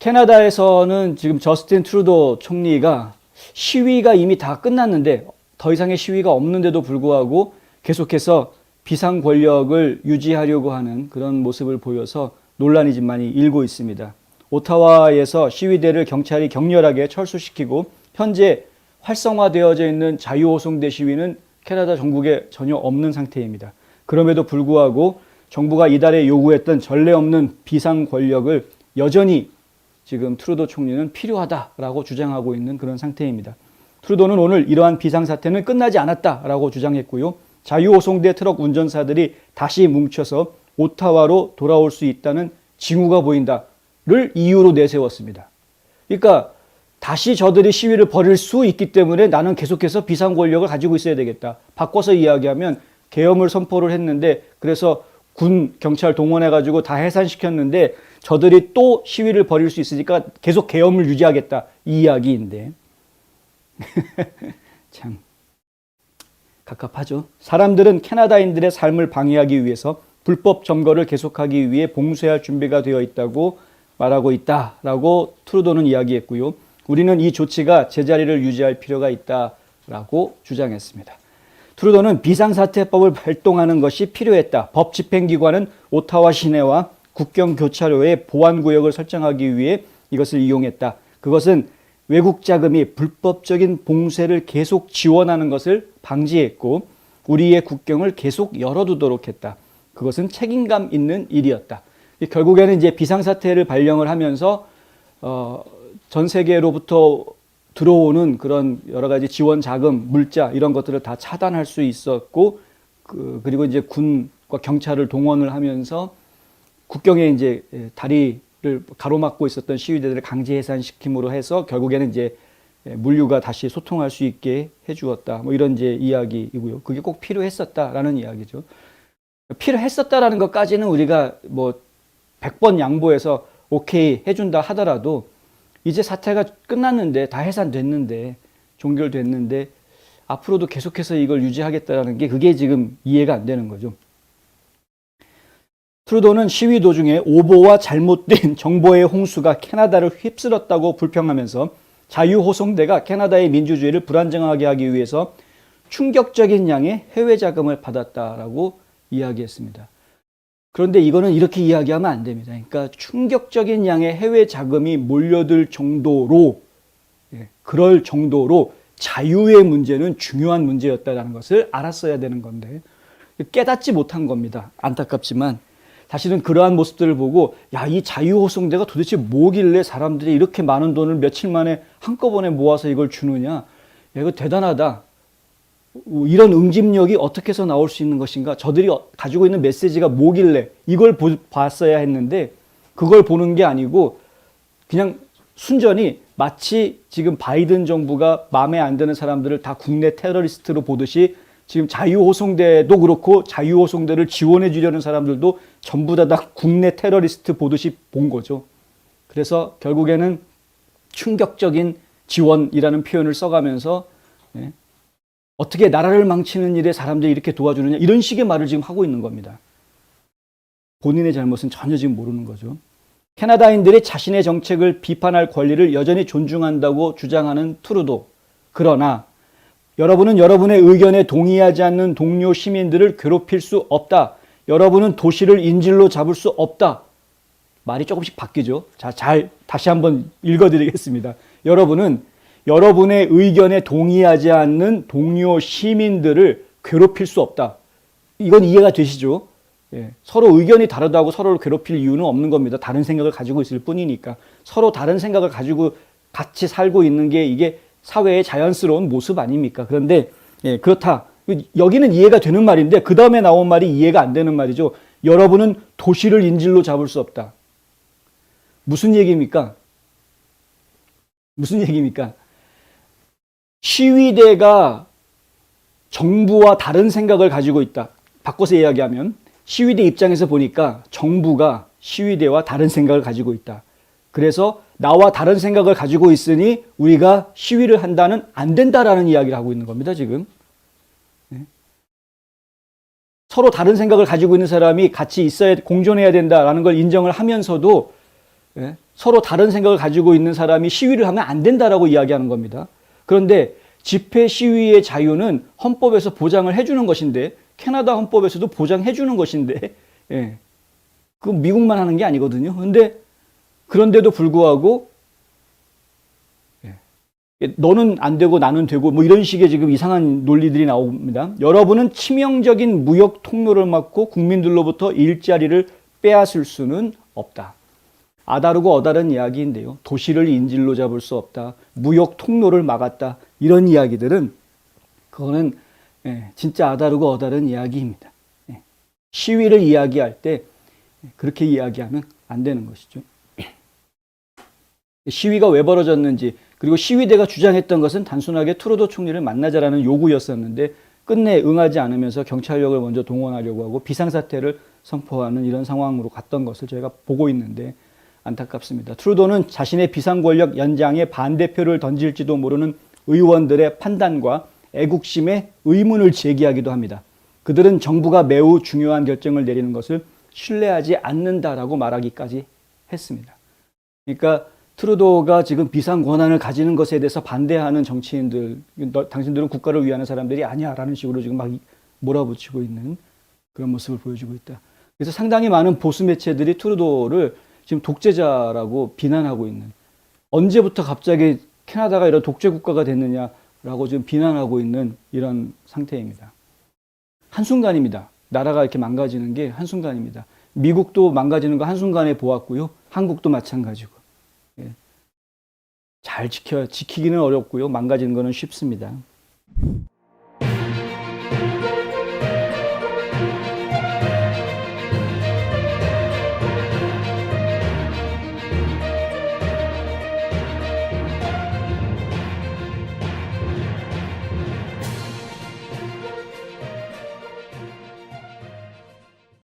캐나다에서는 지금 저스틴 트루도 총리가 시위가 이미 다 끝났는데 더 이상의 시위가 없는데도 불구하고 계속해서 비상 권력을 유지하려고 하는 그런 모습을 보여서 논란이 좀 많이 일고 있습니다. 오타와에서 시위대를 경찰이 격렬하게 철수시키고 현재 활성화되어져 있는 자유호송대 시위는 캐나다 전국에 전혀 없는 상태입니다. 그럼에도 불구하고 정부가 이달에 요구했던 전례 없는 비상 권력을 여전히 지금 트루도 총리는 필요하다라고 주장하고 있는 그런 상태입니다. 트루도는 오늘 이러한 비상사태는 끝나지 않았다라고 주장했고요. 자유호송대 트럭 운전사들이 다시 뭉쳐서 오타와로 돌아올 수 있다는 징후가 보인다를 이유로 내세웠습니다. 그러니까 다시 저들이 시위를 벌일 수 있기 때문에 나는 계속해서 비상 권력을 가지고 있어야 되겠다. 바꿔서 이야기하면 계엄을 선포를 했는데 그래서 군, 경찰 동원해가지고 다 해산시켰는데 저들이 또 시위를 벌일 수 있으니까 계속 계엄을 유지하겠다. 이 이야기인데. 참 갑갑하죠. 사람들은 캐나다인들의 삶을 방해하기 위해서 불법 점거를 계속하기 위해 봉쇄할 준비가 되어 있다고 말하고 있다라고 트루도는 이야기했고요. 우리는 이 조치가 제자리를 유지할 필요가 있다라고 주장했습니다. 트루도는 비상사태법을 발동하는 것이 필요했다. 법 집행기관은 오타와 시내와 국경 교차로에 보안구역을 설정하기 위해 이것을 이용했다. 그것은 외국 자금이 불법적인 봉쇄를 계속 지원하는 것을 방지했고 우리의 국경을 계속 열어두도록 했다. 그것은 책임감 있는 일이었다. 결국에는 이제 비상사태를 발령을 하면서 전 세계로부터 들어오는 그런 여러 가지 지원 자금, 물자 이런 것들을 다 차단할 수 있었고 그리고 이제 군과 경찰을 동원을 하면서 국경에 이제 다리를 가로막고 있었던 시위대들을 강제 해산시킴으로 해서 결국에는 이제 물류가 다시 소통할 수 있게 해주었다. 뭐 이런 이제 이야기이고요. 그게 꼭 필요했었다라는 이야기죠. 필요했었다라는 것까지는 우리가 뭐 100번 양보해서 오케이 해준다 하더라도 이제 사태가 끝났는데 다 해산됐는데 종결됐는데 앞으로도 계속해서 이걸 유지하겠다라는 게 그게 지금 이해가 안 되는 거죠. 트루도는 시위 도중에 오보와 잘못된 정보의 홍수가 캐나다를 휩쓸었다고 불평하면서 자유호송대가 캐나다의 민주주의를 불안정하게 하기 위해서 충격적인 양의 해외 자금을 받았다라고 이야기했습니다. 그런데 이거는 이렇게 이야기하면 안 됩니다. 그러니까 충격적인 양의 해외 자금이 몰려들 정도로 그럴 정도로 자유의 문제는 중요한 문제였다는 것을 알았어야 되는 건데 깨닫지 못한 겁니다. 안타깝지만 사실은 그러한 모습들을 보고 야, 이 자유호송대가 도대체 뭐길래 사람들이 이렇게 많은 돈을 며칠 만에 한꺼번에 모아서 이걸 주느냐. 야, 이거 대단하다. 이런 응집력이 어떻게 해서 나올 수 있는 것인가? 저들이 가지고 있는 메시지가 뭐길래 이걸 봤어야 했는데 그걸 보는 게 아니고 그냥 순전히 마치 지금 바이든 정부가 마음에 안 드는 사람들을 다 국내 테러리스트로 보듯이 지금 자유호송대도 그렇고 자유호송대를 지원해 주려는 사람들도 전부 다 국내 테러리스트 보듯이 본 거죠. 그래서 결국에는 충격적인 지원이라는 표현을 써가면서 어떻게 나라를 망치는 일에 사람들이 이렇게 도와주느냐 이런 식의 말을 지금 하고 있는 겁니다. 본인의 잘못은 전혀 지금 모르는 거죠. 캐나다인들이 자신의 정책을 비판할 권리를 여전히 존중한다고 주장하는 트루도. 그러나 여러분은 여러분의 의견에 동의하지 않는 동료 시민들을 괴롭힐 수 없다. 여러분은 도시를 인질로 잡을 수 없다. 말이 조금씩 바뀌죠. 자, 다시 한번 읽어드리겠습니다. 여러분은 여러분의 의견에 동의하지 않는 동료 시민들을 괴롭힐 수 없다. 이건 이해가 되시죠? 예, 서로 의견이 다르다고 서로를 괴롭힐 이유는 없는 겁니다. 다른 생각을 가지고 있을 뿐이니까. 서로 다른 생각을 가지고 같이 살고 있는 게 이게 사회의 자연스러운 모습 아닙니까? 그런데 그렇다. 여기는 이해가 되는 말인데 그 다음에 나온 말이 이해가 안 되는 말이죠. 여러분은 도시를 인질로 잡을 수 없다. 무슨 얘기입니까? 무슨 얘기입니까? 시위대가 정부와 다른 생각을 가지고 있다. 바꿔서 이야기하면 시위대 입장에서 보니까 정부가 시위대와 다른 생각을 가지고 있다. 그래서 나와 다른 생각을 가지고 있으니 우리가 시위를 한다는 안 된다라는 이야기를 하고 있는 겁니다, 지금. 서로 다른 생각을 가지고 있는 사람이 같이 있어야, 공존해야 된다라는 걸 인정을 하면서도 서로 다른 생각을 가지고 있는 사람이 시위를 하면 안 된다라고 이야기하는 겁니다. 그런데 집회 시위의 자유는 헌법에서 보장을 해주는 것인데, 캐나다 헌법에서도 보장해 주는 것인데, 예. 그 미국만 하는 게 아니거든요. 그런데도 불구하고, 예. 너는 안 되고 나는 되고, 뭐 이런 식의 지금 이상한 논리들이 나옵니다. 여러분은 치명적인 무역 통로를 막고 국민들로부터 일자리를 빼앗을 수는 없다. 아다르고 어다른 이야기인데요. 도시를 인질로 잡을 수 없다. 무역 통로를 막았다. 이런 이야기들은 그거는 진짜 아다르고 어다른 이야기입니다. 시위를 이야기할 때 그렇게 이야기하면 안 되는 것이죠. 시위가 왜 벌어졌는지, 그리고 시위대가 주장했던 것은 단순하게 트루도 총리를 만나자라는 요구였었는데 끝내 응하지 않으면서 경찰력을 먼저 동원하려고 하고 비상사태를 선포하는 이런 상황으로 갔던 것을 저희가 보고 있는데 안타깝습니다. 트루도는 자신의 비상권력 연장에 반대표를 던질지도 모르는 의원들의 판단과 애국심에 의문을 제기하기도 합니다. 그들은 정부가 매우 중요한 결정을 내리는 것을 신뢰하지 않는다라고 말하기까지 했습니다. 그러니까 트루도가 지금 비상 권한을 가지는 것에 대해서 반대하는 정치인들, 당신들은 국가를 위하는 사람들이 아니야 라는 식으로 지금 막 몰아붙이고 있는 그런 모습을 보여주고 있다. 그래서 상당히 많은 보수 매체들이 트루도를 지금 독재자라고 비난하고 있는, 언제부터 갑자기 캐나다가 이런 독재 국가가 됐느냐라고 지금 비난하고 있는 이런 상태입니다. 한순간입니다. 나라가 이렇게 망가지는 게 한순간입니다. 미국도 망가지는 거 한순간에 보았고요. 한국도 마찬가지고. 잘 지키기는 어렵고요. 망가지는 거는 쉽습니다.